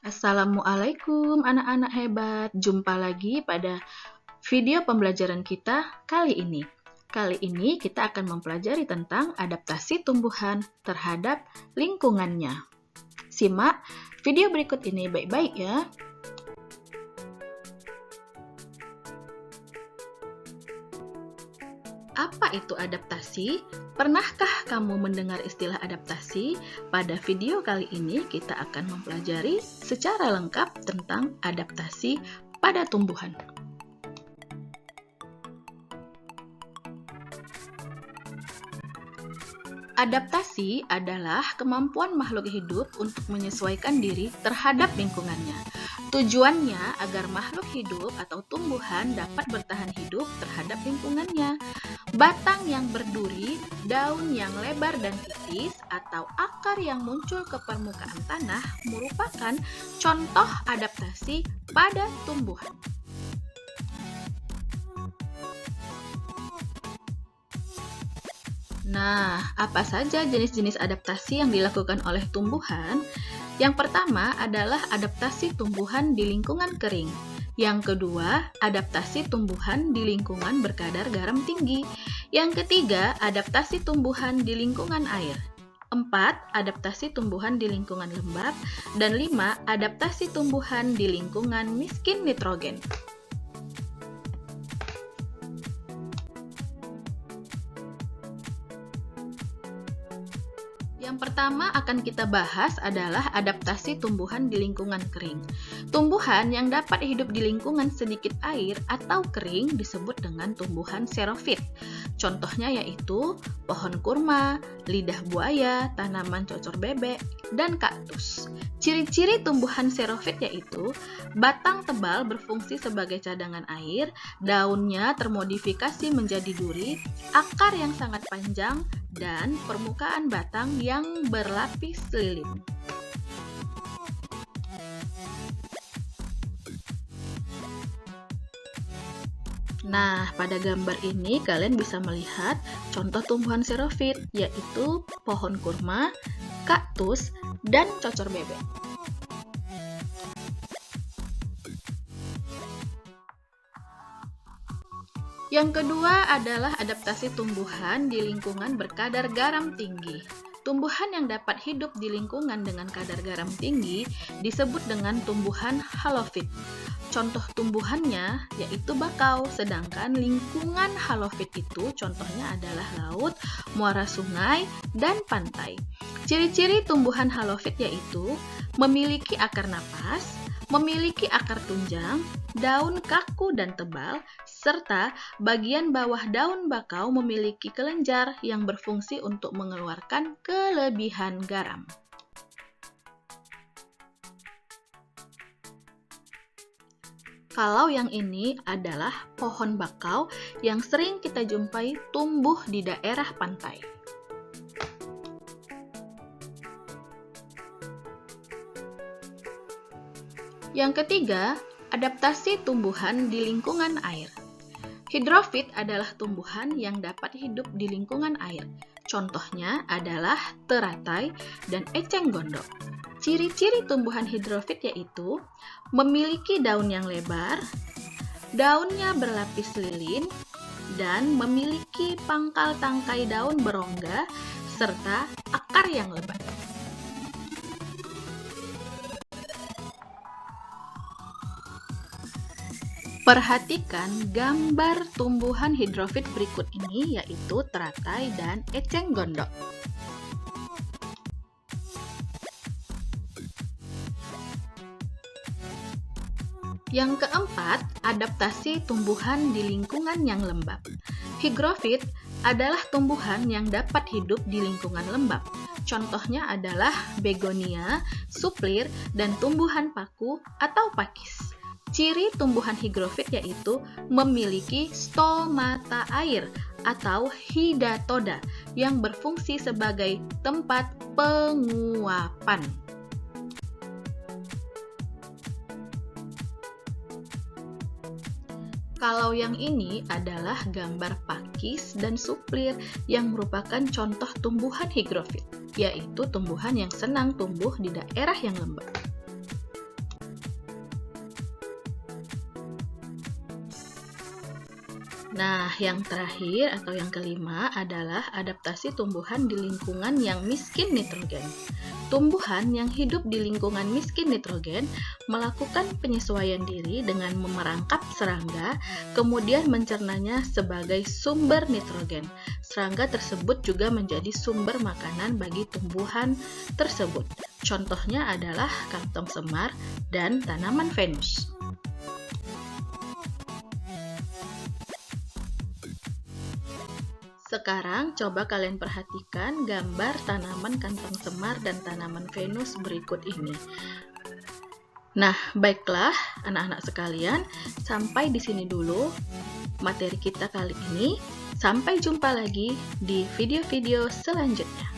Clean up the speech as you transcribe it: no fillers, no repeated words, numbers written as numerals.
Assalamualaikum anak-anak hebat, jumpa lagi pada video pembelajaran kita kali ini. Kali ini kita akan mempelajari tentang adaptasi tumbuhan terhadap lingkungannya. Simak video berikut ini baik-baik ya. Apa itu adaptasi? Pernahkah kamu mendengar istilah adaptasi? Pada video kali ini kita akan mempelajari secara lengkap tentang adaptasi pada tumbuhan. Adaptasi adalah kemampuan makhluk hidup untuk menyesuaikan diri terhadap lingkungannya. Tujuannya agar makhluk hidup atau tumbuhan dapat bertahan hidup terhadap lingkungannya. Batang yang berduri, daun yang lebar dan tipis, atau akar yang muncul ke permukaan tanah merupakan contoh adaptasi pada tumbuhan. Nah, apa saja jenis-jenis adaptasi yang dilakukan oleh tumbuhan? Yang pertama adalah adaptasi tumbuhan di lingkungan kering. Yang kedua, adaptasi tumbuhan di lingkungan berkadar garam tinggi. Yang ketiga, adaptasi tumbuhan di lingkungan air. 4. Adaptasi tumbuhan di lingkungan lembab. Dan 5. Adaptasi tumbuhan di lingkungan miskin nitrogen. Yang pertama akan kita bahas adalah adaptasi tumbuhan di lingkungan kering. Tumbuhan yang dapat hidup di lingkungan sedikit air atau kering disebut dengan tumbuhan xerofit. Contohnya yaitu pohon kurma, lidah buaya, tanaman cocor bebek, dan kaktus. Ciri-ciri tumbuhan xerofit yaitu batang tebal berfungsi sebagai cadangan air, daunnya termodifikasi menjadi duri, akar yang sangat panjang, dan permukaan batang yang berlapis lilin. Nah, pada gambar ini kalian bisa melihat contoh tumbuhan xerofit, yaitu pohon kurma, kaktus, dan cocor bebek. Yang kedua adalah adaptasi tumbuhan di lingkungan berkadar garam tinggi. Tumbuhan yang dapat hidup di lingkungan dengan kadar garam tinggi disebut dengan tumbuhan halofit. Contoh tumbuhannya yaitu bakau, sedangkan lingkungan halofit itu contohnya adalah laut, muara sungai, dan pantai. Ciri-ciri tumbuhan halofit yaitu memiliki akar napas, memiliki akar tunjang, daun kaku dan tebal, serta bagian bawah daun bakau memiliki kelenjar yang berfungsi untuk mengeluarkan kelebihan garam. Kalau yang ini adalah pohon bakau yang sering kita jumpai tumbuh di daerah pantai. Yang ketiga, adaptasi tumbuhan di lingkungan air. Hidrofit adalah tumbuhan yang dapat hidup di lingkungan air. Contohnya adalah teratai dan eceng gondok. Ciri-ciri tumbuhan hidrofit yaitu memiliki daun yang lebar, daunnya berlapis lilin, dan memiliki pangkal tangkai daun berongga, serta akar yang lebat. Perhatikan gambar tumbuhan hidrofit berikut ini, yaitu teratai dan eceng gondok. Yang keempat, adaptasi tumbuhan di lingkungan yang lembab. Hygrofit adalah tumbuhan yang dapat hidup di lingkungan lembab. Contohnya adalah begonia, suplir, dan tumbuhan paku atau pakis. Ciri tumbuhan hygrofit yaitu memiliki stomata air atau hidatoda yang berfungsi sebagai tempat penguapan. Kalau yang ini adalah gambar pakis dan suplir yang merupakan contoh tumbuhan hygrofit, yaitu tumbuhan yang senang tumbuh di daerah yang lembab. Nah, yang terakhir atau yang kelima adalah adaptasi tumbuhan di lingkungan yang miskin nitrogen. Tumbuhan yang hidup di lingkungan miskin nitrogen melakukan penyesuaian diri dengan memerangkap serangga, kemudian mencernanya sebagai sumber nitrogen. Serangga tersebut juga menjadi sumber makanan bagi tumbuhan tersebut. Contohnya adalah kantong semar dan tanaman Venus. Sekarang coba kalian perhatikan gambar tanaman kantong semar dan tanaman Venus berikut ini. Nah, baiklah anak-anak sekalian, sampai di sini dulu materi kita kali ini. Sampai jumpa lagi di video-video selanjutnya.